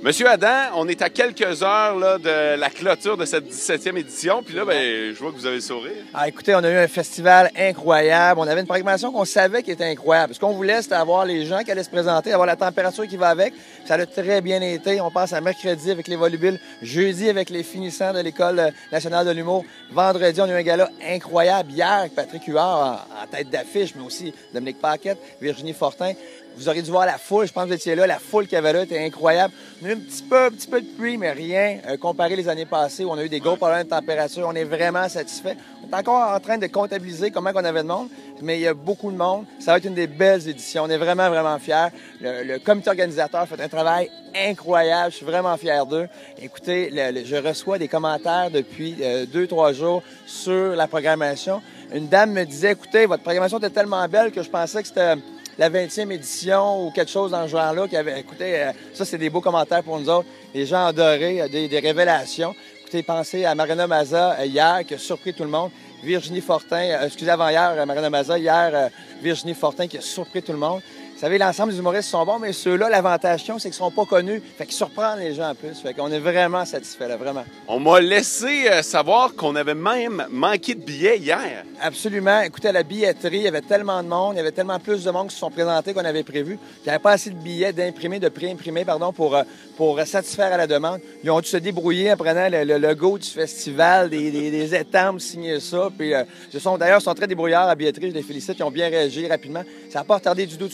Monsieur Adam, on est à quelques heures là, de la clôture de cette 17e édition. Puis là, ben, je vois que vous avez le sourire. Ah, écoutez, on a eu un festival incroyable. On avait une programmation qu'on savait qui était incroyable. Ce qu'on voulait, c'était avoir les gens qui allaient se présenter, avoir la température qui va avec. Ça a très bien été. On passe à mercredi avec les volubiles, jeudi avec les finissants de l'École nationale de l'humour. Vendredi, on a eu un gala incroyable. Hier, avec Patrick Huard en tête d'affiche, mais aussi Dominique Paquette, Virginie Fortin. Vous aurez dû voir la foule, je pense que vous étiez là, la foule qu'il y avait là était incroyable. On a eu un petit peu de pluie, mais rien comparé les années passées où on a eu des gros problèmes de température. On est vraiment satisfait. On est encore en train de comptabiliser comment on avait de monde, mais il y a beaucoup de monde. Ça va être une des belles éditions. On est vraiment, vraiment fiers. Le comité organisateur fait un travail incroyable. Je suis vraiment fier d'eux. Écoutez, je reçois des commentaires depuis 2-3 jours sur la programmation. Une dame me disait, écoutez, votre programmation était tellement belle que je pensais que c'était la 20e édition ou quelque chose dans ce genre-là. Écoutez, ça, c'est des beaux commentaires pour nous autres. Les gens adorés, des révélations. Écoutez, pensez à Mariana Maza hier, qui a surpris tout le monde. Virginie Fortin, avant-hier, Mariana Maza, hier, Virginie Fortin, qui a surpris tout le monde. Vous savez, l'ensemble des humoristes sont bons, mais ceux-là, l'avantage, c'est qu'ils ne sont pas connus. Fait qu'ils surprennent les gens en plus. Fait qu'on est vraiment satisfaits, là, vraiment. On m'a laissé savoir qu'on avait même manqué de billets hier. Absolument. Écoutez, à la billetterie, il y avait tellement de monde, il y avait tellement plus de monde qui se sont présentés qu'on avait prévu. Il n'y avait pas assez de billets de pré-imprimés, pour satisfaire à la demande. Ils ont dû se débrouiller en prenant le logo du festival, des étampes, signer ça. Puis, d'ailleurs, ils sont très débrouillards à la billetterie. Je les félicite. Ils ont bien réagi rapidement. Ça n'a pas retardé du tout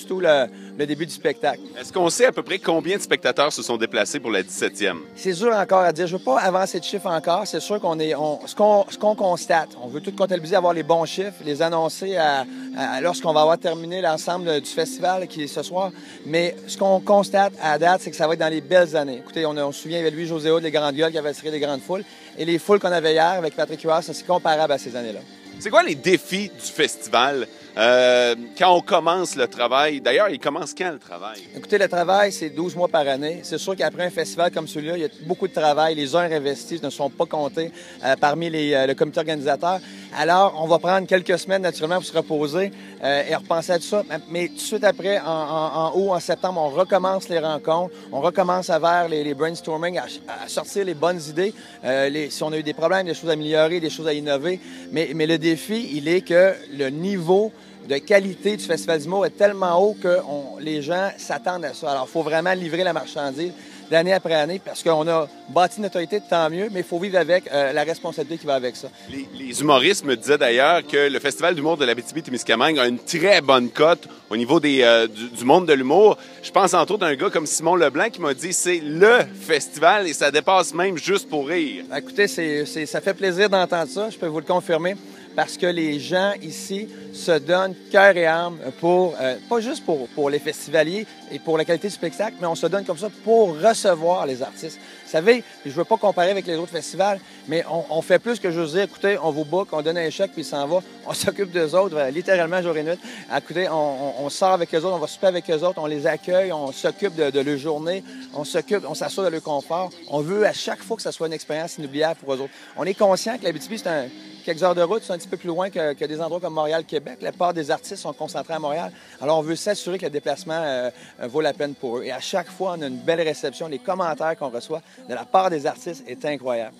le début du spectacle. Est-ce qu'on sait à peu près combien de spectateurs se sont déplacés pour la 17e? C'est dur encore à dire. Je ne veux pas avancer de chiffres encore. C'est sûr ce qu'on constate, on veut tout comptabiliser, avoir les bons chiffres, les annoncer lorsqu'on va avoir terminé l'ensemble du festival qui est ce soir. Mais ce qu'on constate à date, c'est que ça va être dans les belles années. Écoutez, on se souvient, il y avait Louis-José Hood, les grandes gueules qui avaient attiré des grandes foules. Et les foules qu'on avait hier avec Patrick Huard, c'est comparable à ces années-là. C'est quoi les défis du festival quand on commence le travail? D'ailleurs, il commence quand le travail? Écoutez, le travail, c'est 12 mois par année. C'est sûr qu'après un festival comme celui-là, il y a beaucoup de travail. Les heures investies ne sont pas comptées parmi le comité organisateur. Alors, on va prendre quelques semaines, naturellement, pour se reposer et repenser à tout ça. Mais tout de suite après, en août, en septembre, on recommence les rencontres. On recommence à vers les brainstorming, à sortir les bonnes idées. Si on a eu des problèmes, des choses à améliorer, des choses à innover. Mais le défi, il est que le niveau de qualité du Festival d'humour est tellement haut que les gens s'attendent à ça. Alors, il faut vraiment livrer la marchandise d'année après année parce qu'on a bâti notre autorité, tant mieux, mais il faut vivre avec la responsabilité qui va avec ça. Les humoristes me disaient d'ailleurs que le Festival d'humour de l'Abitibi-Témiscamingue a une très bonne cote au niveau du monde de l'humour. Je pense entre autres à un gars comme Simon Leblanc qui m'a dit c'est le festival et ça dépasse même juste pour rire. Écoutez, ça fait plaisir d'entendre ça, je peux vous le confirmer. Parce que les gens ici se donnent cœur et âme pas juste pour les festivaliers et pour la qualité du spectacle, mais on se donne comme ça pour recevoir les artistes. Vous savez, je ne veux pas comparer avec les autres festivals, mais on fait plus que juste dire, écoutez, on vous book, on donne un chèque, puis il s'en va. On s'occupe d'eux autres, littéralement jour et nuit. Écoutez, on sort avec eux autres, on va souper avec eux autres, on les accueille, on s'occupe de leur journée, on s'assure de leur confort. On veut à chaque fois que ça soit une expérience inoubliable pour eux autres. On est conscient que l'Abitibi, c'est quelques heures de route, c'est un petit peu plus loin que des endroits comme Montréal, Québec. La part des artistes sont concentrés à Montréal. Alors, on veut s'assurer que le déplacement vaut la peine pour eux. Et à chaque fois, on a une belle réception. Les commentaires qu'on reçoit de la part des artistes est incroyable.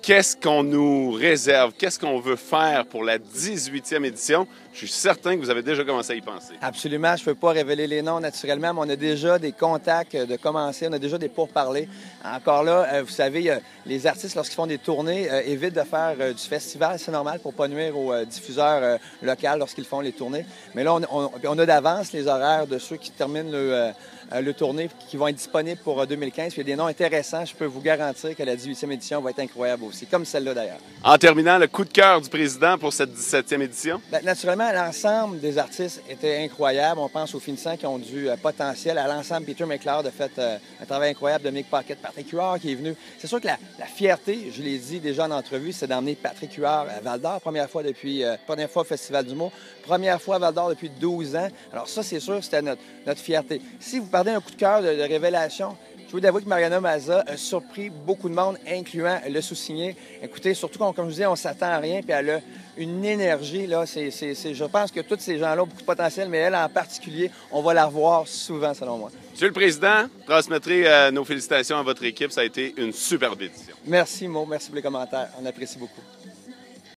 Qu'est-ce qu'on nous réserve? Qu'est-ce qu'on veut faire pour la 18e édition? Je suis certain que vous avez déjà commencé à y penser. Absolument. Je ne peux pas révéler les noms naturellement, mais on a déjà des contacts de commencer. On a déjà des pourparlers. Encore là, vous savez, les artistes, lorsqu'ils font des tournées, évitent de faire du festival. C'est normal pour ne pas nuire aux diffuseurs locaux lorsqu'ils font les tournées. Mais là, on a d'avance les horaires de ceux qui terminent le tournée qui vont être disponibles pour 2015. Puis il y a des noms intéressants. Je peux vous garantir que la 18e édition va être incroyable aussi, comme celle-là d'ailleurs. En terminant, le coup de cœur du président pour cette 17e édition? Bien, naturellement, l'ensemble des artistes était incroyable. On pense aux finissants qui ont du potentiel. À l'ensemble, Peter McLeod a fait un travail incroyable. Dominique Paquette, Patrick Huard qui est venu. C'est sûr que la fierté, je l'ai dit déjà en entrevue, c'est d'emmener Patrick Huard à Val-d'Or, première fois au Festival d'humour, première fois à Val-d'Or depuis 12 ans. Alors ça, c'est sûr, c'était notre fierté. Si vous parlez d'un coup de cœur de révélation, Je vous avouer que Mariana Mazza a surpris beaucoup de monde, incluant le sous-signé. Écoutez, surtout comme je vous disais, on s'attend à rien, puis elle a une énergie, là. Je pense que tous ces gens-là ont beaucoup de potentiel, mais elle en particulier, on va la revoir souvent, selon moi. Monsieur le Président, transmettrez nos félicitations à votre équipe. Ça a été une superbe édition. Merci, Mo. Merci pour les commentaires. On apprécie beaucoup.